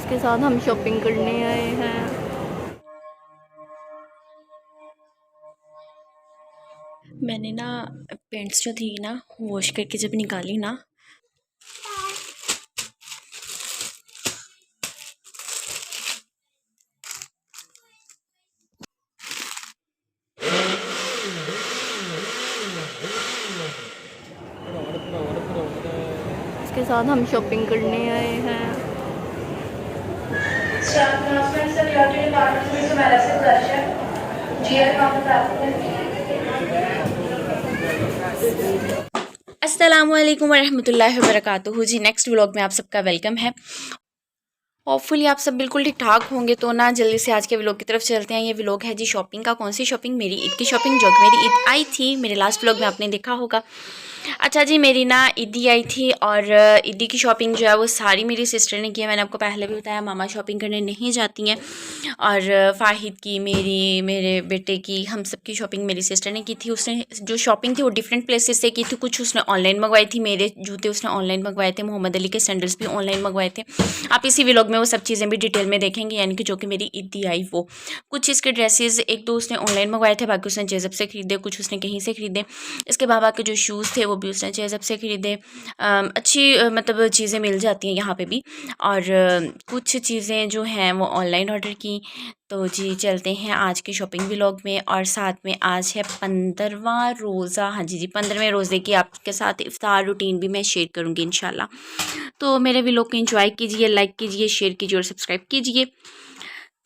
इसके साथ हम शॉपिंग करने आए हैं। मैंने ना पेंट्स जो थी ना वॉश करके जब निकाली ना, इसके साथ हम शॉपिंग करने आए हैं। अस्सलामुअलैकुम वरहमतुल्लाहि वबरकातुहू। जी नेक्स्ट व्लॉग में आप सबका वेलकम है। होपफुली आप सब बिल्कुल ठीक ठाक होंगे। तो ना जल्दी से आज के व्लॉग की तरफ चलते हैं। ये व्लॉग है जी शॉपिंग का। कौन सी शॉपिंग? मेरी ईद की शॉपिंग, जो कि मेरी ईद आई थी। मेरे लास्ट व्लॉग में आपने देखा होगा। अच्छा जी, मेरी ना ईदी आई थी और ईदी की शॉपिंग जो है वो सारी मेरी सिस्टर ने की है। मैंने आपको पहले भी बताया मामा शॉपिंग करने नहीं जाती हैं। और फ़ाहिद की, मेरी, मेरे बेटे की, हम सब की शॉपिंग मेरी सिस्टर ने की थी। उसने जो शॉपिंग थी वो डिफरेंट प्लेसेस से की थी। कुछ उसने ऑनलाइन मंगवाई थी। मेरे जूते उसने ऑनलाइन मंगवाए थे। मोहम्मद अली के सैंडल्स भी ऑनलाइन मंगवाए थे। आप इसी व्लॉग में वो सब चीज़ें भी डिटेल में देखेंगे, यानी कि जो कि मेरी ईदी आई वो। कुछ इसके ड्रेसेस एक दो उसने ऑनलाइन मंगवाए थे, बाकी उसने जेज़ब से ख़रीदे, कुछ उसने कहीं से ख़रीदे। इसके बाबा के जो शूज़ थे वो भी उसने जेज़ब से ख़रीदे। अच्छी मतलब चीज़ें मिल जाती हैं यहाँ पे भी। और कुछ चीज़ें जो हैं वो ऑनलाइन ऑर्डर की। तो जी चलते हैं आज के शॉपिंग व्लॉग में। और साथ में आज है 15वां रोज़ा। हाँ जी 15वें रोज़े की आपके साथ इफ्तार रूटीन भी मैं शेयर करूँगी इंशाल्लाह। तो मेरे व्लॉग को एंजॉय कीजिए, लाइक कीजिए, शेयर कीजिए और सब्सक्राइब कीजिए।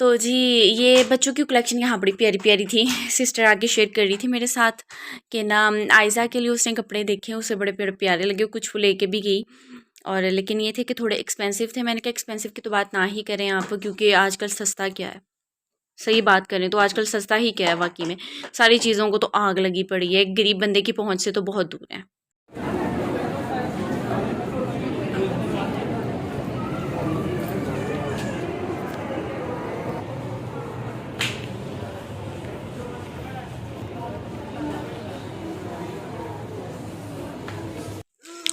तो जी ये बच्चों की कलेक्शन यहाँ बड़ी प्यारी प्यारी थी। सिस्टर आगे शेयर कर रही थी मेरे साथ कि ना आयज़ा के लिए उसने कपड़े देखे, उसे बड़े बड़े प्यारे लगे, कुछ वो लेके भी गई। और लेकिन ये थे कि थोड़े एक्सपेंसिव थे। मैंने कहा एक्सपेंसिव की तो बात ना ही करें आप, क्योंकि आजकल सस्ता क्या है, सही बात करें तो आजकल सस्ता ही क्या है वाकई में। सारी चीज़ों को तो आग लगी पड़ी है, गरीब बंदे की पहुंच से तो बहुत दूर है।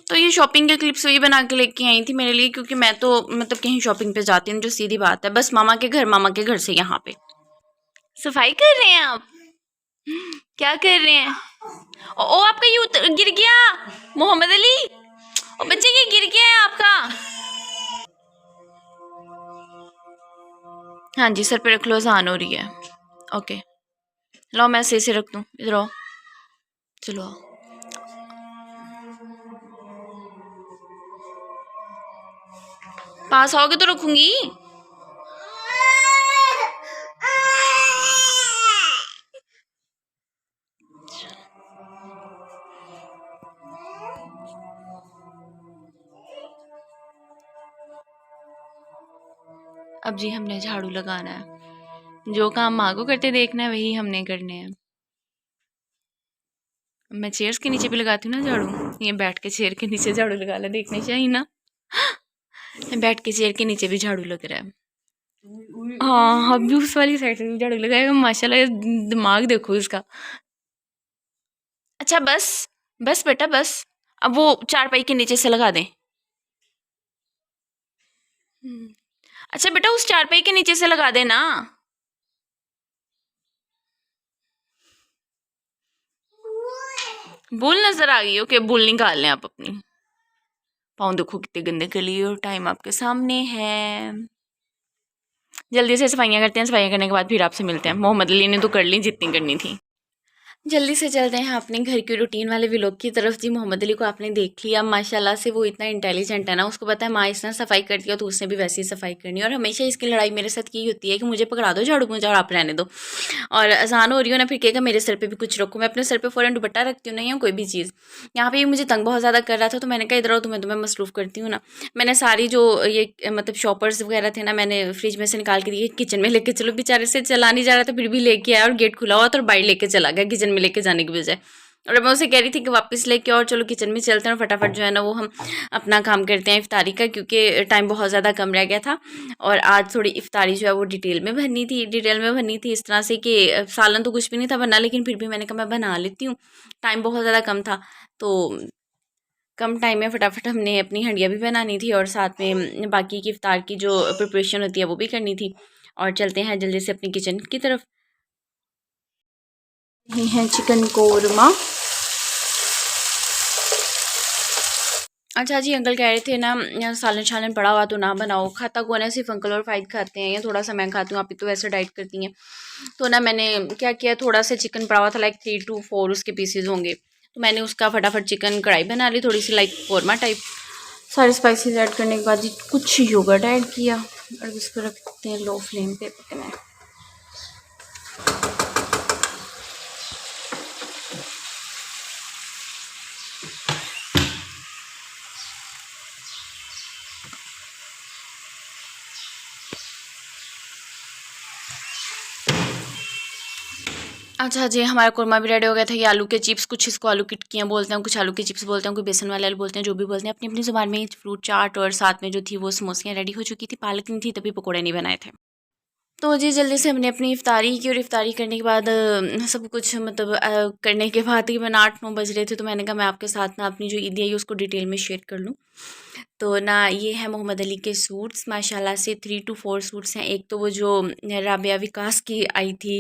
तो ये शॉपिंग के क्लिप्स वही बना के लेके आई थी मेरे लिए, क्योंकि मैं तो मतलब कहीं शॉपिंग पे जाती हूँ जो सीधी बात है, बस मामा के घर से यहाँ पे। सफाई कर रहे हैं आप? क्या कर रहे हैं? ओ आपका ये गिर गया मोहम्मद अली। ओ बच्चे ये गिर गया है आपका। हाँ जी सर पे रख लो, अजान हो रही है। ओके लो मैं सही से रख दूँ, इधर आओ, चलो आओ। पास आओगे तो रखूंगी। अब जी हमने झाड़ू लगाना है। जो काम माँ को करते देखना है वही हमने करने हैं। मैं चेयर्स के नीचे भी लगाती हूँ ना झाड़ू, ये बैठ के चेयर के नीचे झाड़ू लगा ला, देखने चाहिए ना। बैठ के चेयर के नीचे भी झाड़ू लग रहा है। हाँ अब भी उस वाली साइड से भी झाड़ू लगाएगा। माशाल्लाह दिमाग देखो इसका। अच्छा बस बस बेटा बस, अब वो चारपाई के नीचे से लगा दें। अच्छा बेटा उस चारपाई के नीचे से लगा देना। बोल नजर आ गई? ओके बोल निकाल लें आप अपनी। पाँव देखो कितने गंदे कर लिए, और टाइम आपके सामने है। जल्दी से सफाइयाँ करते हैं, सफाइयाँ करने के बाद फिर आपसे मिलते हैं। मोहम्मद अली ने तो कर ली जितनी करनी थी। जल्दी से चलते हैं अपने घर की रूटीन वाले व्लॉग की तरफ। जी मोहम्मद अली को आपने देख लिया, माशाल्लाह से वो इतना इंटेलिजेंट है ना, उसको पता है माँ इस तरह सफाई करती है तो उसने भी वैसे ही सफाई करनी है। और हमेशा इसकी लड़ाई मेरे साथ की होती है कि मुझे पकड़ा दो झाड़ू मुझे और आप रहने दो। और अजान हो रही हो ना फिर कहेगा मेरे सर पे भी कुछ रखो। मैं अपने सर पे फ़ौरन दुपट्टा रखती हूँ नहीं या कोई भी चीज़। यहाँ पे मुझे तंग बहुत ज़्यादा कर रहा था तो मैंने कहा इधर आओ तुम्हें मसरूफ़ करती हूँ ना। मैंने सारी जो ये मतलब शॉपर्स वगैरह थे ना, मैंने फ्रिज में से निकाल के दिए किचन में लेके चलो। बेचारे से चला नहीं जा रहा था फिर भी लेके आया, और गेट खुला हुआ था और बाहर लेके चला गया किचन में लेके जाने की बजाय। और मैं उसे कह रही थी कि वापस लेके और चलो किचन में चलते हैं और फटाफट जो है ना वो हम अपना काम करते हैं इफ्तारी का, क्योंकि टाइम बहुत ज़्यादा कम रह गया था। और आज थोड़ी इफ्तारी जो है वो डिटेल में भरनी थी इस तरह से कि सालन तो कुछ भी नहीं था बनना, लेकिन फिर भी मैंने कहा मैं बना लेती हूँ, टाइम बहुत ज़्यादा कम था। तो कम टाइम में फटाफट हमने अपनी हंडिया भी बनानी थी और साथ में बाकी की इफ्तार की जो प्रिपरेशन होती है वो भी करनी थी। और चलते हैं जल्दी से अपनी किचन की तरफ। ये है चिकन कोरमा। अच्छा जी, अंकल कह रहे थे ना सालन छालन पड़ा हुआ तो ना बनाओ। खाता कौन है, सिर्फ अंकल और फाइद खाते हैं या थोड़ा सा मैं खाती हूँ। आप ही तो वैसे डाइट करती हैं। तो ना मैंने क्या किया, थोड़ा सा चिकन पड़ा हुआ था, लाइक 3 to 4 उसके पीसेज होंगे, तो मैंने उसका फटाफट चिकन कढ़ाई बना ली, थोड़ी सी लाइक कोरमा टाइप। सारे स्पाइसेस ऐड करने के बाद कुछ योगर्ट ऐड किया और इसको रखते हैं लो फ्लेम पे पकना है। अच्छा जी, हमारा कुरमा भी रेडी हो गया था। ये आलू के चिप्स, कुछ इसको आलू की टिक्कियाँ बोलते हैं, कुछ आलू के चिप्स बोलते हैं, कोई बेसन वाले आलू बोलते हैं, जो भी बोलते हैं अपनी अपनी ज़ुबान में। फ्रूट चाट और साथ में जो थी वो समोसियाँ रेडी हो चुकी थी। पालक नहीं थी तभी पकौड़े नहीं बनाए थे। तो जी जल्दी से हमने अपनी इफ्तारी की और इफ्तारी करने के बाद सब कुछ मतलब करने के बाद तकरीबन 8-9 बज रहे थे। तो मैंने कहा मैं आपके साथ ना अपनी जो ईदी आई उसको डिटेल में शेयर कर लूँ। तो ना ये है मोहम्मद अली के सूट्स, माशाल्लाह से 3 to 4 सूट्स हैं। एक तो वो जो राबिया विकास की आई थी,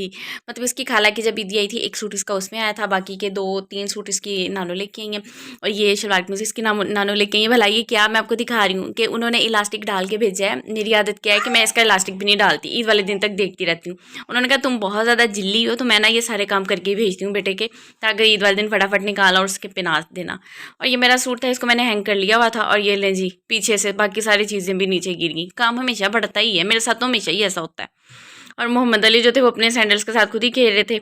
मतलब इसकी खाला की जब ईदी आई थी, एक सूट इसका उसमें आया था, बाकी के 2-3 सूट इसकी नानो लेके आई हैं। और ये शलवार कमीज़ इसकी नानो लेके आई है। भला ये क्या, मैं आपको दिखा रही हूँ कि उन्होंने इलास्टिक डाल के भेजा है। मेरी आदत क्या है कि मैं इसका इलास्टिक भी नहीं डालती, ईद वाले दिन तक देखती रहती हूँ। उन्होंने कहा तुम बहुत ज़्यादा जिल्ली हो, तो मैं ना ये सारे काम करके ही भेजती हूँ बेटे के, ताकि ईद वाले दिन फटाफट निकाला और उसके पिना देना। और ये मेरा सूट था, इसको मैंने हैंग कर लिया हुआ था। और ये लें जी पीछे से बाकी सारी चीज़ें भी नीचे गिर गई। काम हमेशा बढ़ता ही है, मेरे साथ तो हमेशा ही ऐसा होता है। और मोहम्मद अली जो थे वो अपने सैंडल्स के साथ खुद ही खेल रहे थे।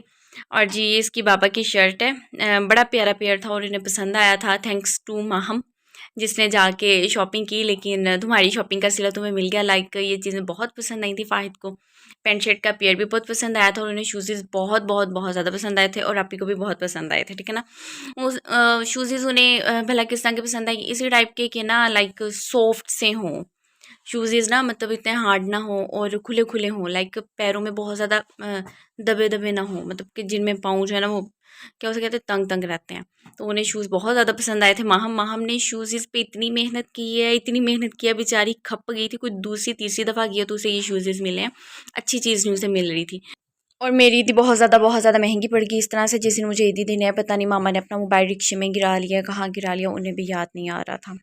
और जी ये इसकी बाबा की शर्ट है, बड़ा प्यारा पेयर था और इन्हें पसंद आया था। थैंक्स टू माहम जिसने जाके शॉपिंग की, लेकिन तुम्हारी शॉपिंग का सिला तुम्हें मिल गया। लाइक ये चीज़ें बहुत पसंद आई थी फाहिद को। पैंट शर्ट का पेयर भी बहुत पसंद आया था और उन्हें शूज़ बहुत बहुत बहुत ज़्यादा पसंद आए थे और आप ही को भी बहुत पसंद आए थे, ठीक है ना। उस शूज़ उन्हें भला किस तरह के पसंद आए, इसी टाइप के ना लाइक सॉफ्ट से हों शूज़ ना, मतलब इतने हार्ड ना हो और खुले खुले हों, लाइक पैरों में बहुत ज़्यादा दबे दबे ना हो, मतलब कि जिनमें पाँव जो है ना वो क्या उसे कहते हैं तंग तंग रहते हैं। तो उन्हें शूज़ बहुत ज़्यादा पसंद आए थे। माहम ने शूज़ पे इतनी मेहनत की है, इतनी मेहनत किया, बेचारी खप गई थी। कोई दूसरी तीसरी दफ़ा गई तो उसे ये शूज़ मिले हैं, अच्छी चीज़ नहीं उसे मिल रही थी। और मेरी ईदी बहुत ज़्यादा महंगी पड़ गई इस तरह से। जिस दिन मुझे ईदी देने है, पता नहीं मामा ने अपना मोबाइल रिक्शे में गिरा लिया, कहाँ गिरा लिया उन्हें भी याद नहीं आ रहा था।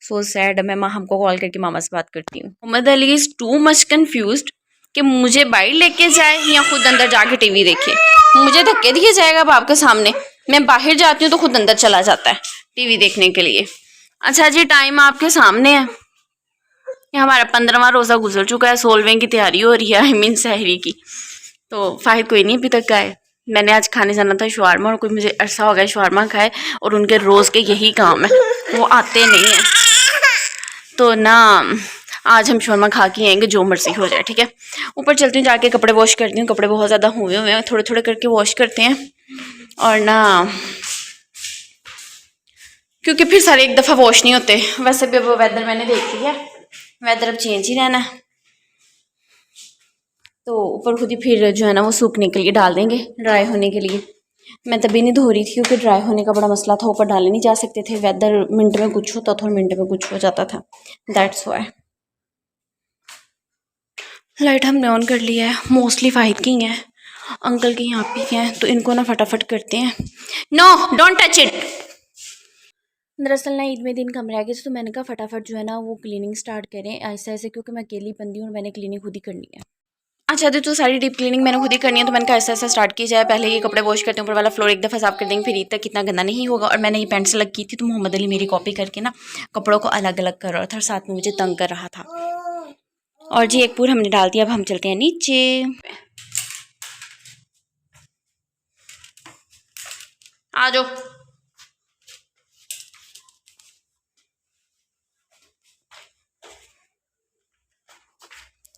So sad. मैं माहम को कॉल करके मामा से बात करती हूँ। Mohammed Ali is too much confused कि मुझे बाहर लेके जाए या खुद अंदर जाके टीवी देखे। मुझे धक्के दिए जाएगा बाप के सामने, मैं बाहर जाती हूँ तो खुद अंदर चला जाता है टीवी देखने के लिए। अच्छा जी, टाइम आपके सामने है। ये हमारा 15वां रोज़ा गुजर चुका है, 16वें की तैयारी हो रही है, आई मीन सहरी की। तो फाहिद कोई नहीं अभी तक आए। मैंने आज खाने जाना था शवारमा, और कोई मुझे अरसा हो गया शवारमा खाए, और उनके रोज़ के यही काम है, वो आते नहीं हैं। तो ना आज हम शवारमा खा के आएंगे, जो मर्जी हो जाए, ठीक है। ऊपर चलती हूँ, जाके कपड़े वॉश करती हूँ। कपड़े बहुत ज़्यादा हुए हैं, थोड़े थोड़े करके वॉश करते हैं। और ना क्योंकि फिर सारे एक दफ़ा वॉश नहीं होते। वैसे भी वो वेदर मैंने देख लिया, वेदर अब चेंज ही रहना है, तो ऊपर खुद ही फिर जो है ना वो सूखने के लिए डाल देंगे, ड्राई होने के लिए। मैं तभी नहीं धो रही थी क्योंकि ड्राई होने का बड़ा मसला था, ऊपर डाले नहीं जा सकते थे। वेदर मिनट में कुछ होता था और मिनट में कुछ हो जाता था, दैट्स वाई। लाइट हमने ऑन कर लिया है, मोस्टली फाहिद की है, अंकल की यहाँ पे हैं, तो इनको ना फटाफट करते हैं। No don't touch it. दरअसल ना ईद में दिन कम रह गए थे, तो मैंने कहा फटाफट जो है ना वो क्लीनिंग स्टार्ट करें ऐसे ऐसे, क्योंकि मैं अकेली बंदी हूँ और मैंने क्लीनिंग खुद ही करनी है। अच्छा तो सारी डीप क्लीनिंग मैंने खुद ही करनी है, तो मैंने कहा ऐसा ऐसा स्टार्ट की जाए। पहले ये कपड़े वॉश करते हैं, ऊपर वाला फ्लोर एक दफ़ा साफ कर देंगे, फिर ईद तक कितना गंदा नहीं होगा। और मैंने ये पेंट सेलेक्ट की थी, तो मोहम्मद अली मेरी कॉपी करके ना कपड़ों को अलग अलग कर रहा था और साथ में मुझे तंग कर रहा था। और जी एक पूर हमने डाल दिया, अब हम चलते हैं नीचे। आ जाओ,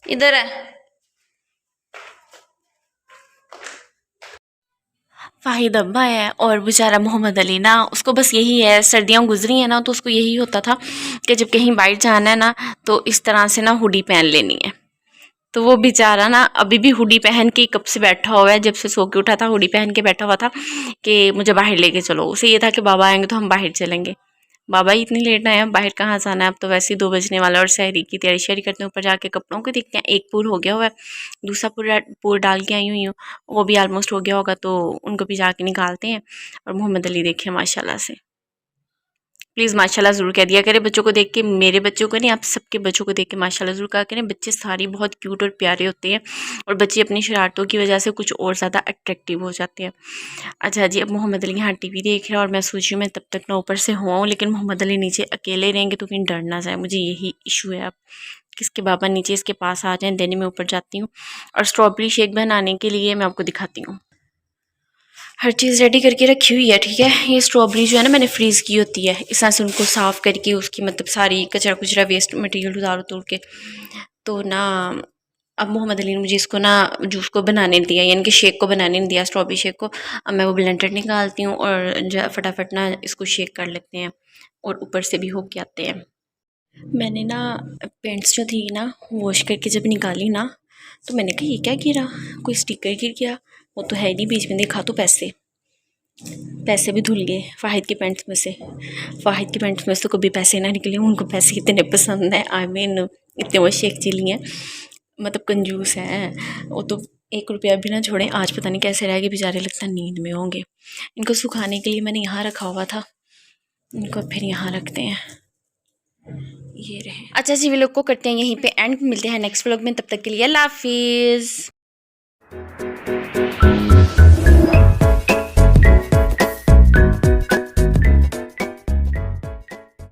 इधर है। फाहिद अब्बा है और बेचारा मोहम्मद अली ना, उसको बस यही है, सर्दियाँ गुजरी हैं ना, तो उसको यही होता था कि जब कहीं बाहर जाना है ना तो इस तरह से ना हुडी पहन लेनी है। तो वो बेचारा ना अभी भी हुडी पहन के कब से बैठा हुआ है, जब से सो के उठा था हुडी पहन के बैठा हुआ था कि मुझे बाहर लेके चलो। उसे ये था कि बाबा आएंगे तो हम बाहर चलेंगे। बाबा ही इतनी लेट आए हैं, बाहर कहाँ जाना है, अब तो वैसे ही 2 बजने वाला है और सहरी की तैयारी शैयारी करते हैं। ऊपर जाके कपड़ों को देखते हैं, एक पूर हो गया हुआ है, दूसरा पूर डाल के आई हुई हूँ, वो भी ऑलमोस्ट हो गया होगा, तो उनको भी जाके निकालते हैं। और मोहम्मद अली देखे माशाल्लाह से, प्लीज़ माशाल्लाह ज़रूर कह दिया करें बच्चों को देख के, मेरे बच्चों को नहीं, आप सबके बच्चों को देख के माशाल्लाह ज़रूर कहा करें। बच्चे सारे बहुत क्यूट और प्यारे होते हैं और बच्चे अपनी शरारतों की वजह से कुछ और ज़्यादा अट्रैक्टिव हो जाते हैं। अच्छा जी, अब मोहम्मद अली यहाँ टीवी देख रहा है और मैं सोच रही हूँ मैं तब तक ना ऊपर से हुआ हूँ, लेकिन मोहम्मद अली नीचे अकेले रहेंगे तो कहीं डर ना जाए, मुझे यही इशू है अब, किसके बाबा नीचे इसके पास आ जाएँ, देन मैं ऊपर जाती हूँ। और स्ट्रॉबेरी शेक बनाने के लिए मैं आपको दिखाती हूँ, हर चीज़ रेडी करके रखी हुई है, ठीक है। ये स्ट्रॉबेरी जो है ना मैंने फ्रीज़ की होती है, इस तरह से उनको साफ़ करके उसकी मतलब सारी कचरा कुचरा वेस्ट मटेरियल उतार उतोड़ के, तो ना अब मोहम्मद अली ने मुझे इसको ना जूस को बनाने नहीं दिया, यानी कि शेक को बनाने नहीं दिया, स्ट्रॉबेरी शेक को। अब मैं वो ब्लेंडर निकालती हूँ और फटाफट ना इसको शेक कर लेते हैं और ऊपर से भी हो के आते हैं। मैंने ना पेंट्स जो थी ना वॉश करके जब निकाली ना, तो मैंने कहा ये क्या गिरा, कोई स्टिकर गिर गया, वो तो है नहीं, बीच में देखा तो पैसे पैसे भी धुल गए फ़ाहिद की पैंट्स में से। फ़ाहिद की पैंट्स में से तो कभी पैसे ना निकले, उनको पैसे इतने पसंद हैं, आई मीन इतने वो शेख चिली हैं, मतलब कंजूस हैं वो तो, 1 रुपया भी ना छोड़ें। आज पता नहीं कैसे रह गए बेचारे, लगता नींद में होंगे। इनको सुखाने के लिए मैंने यहाँ रखा हुआ था, इनको फिर यहाँ रखते हैं, ये रहे। अच्छा जी, व्लॉग को करते हैं यहीं पे एंड, मिलते हैं नेक्स्ट व्लॉग में, तब तक के लिए अल्लाह हाफिज़।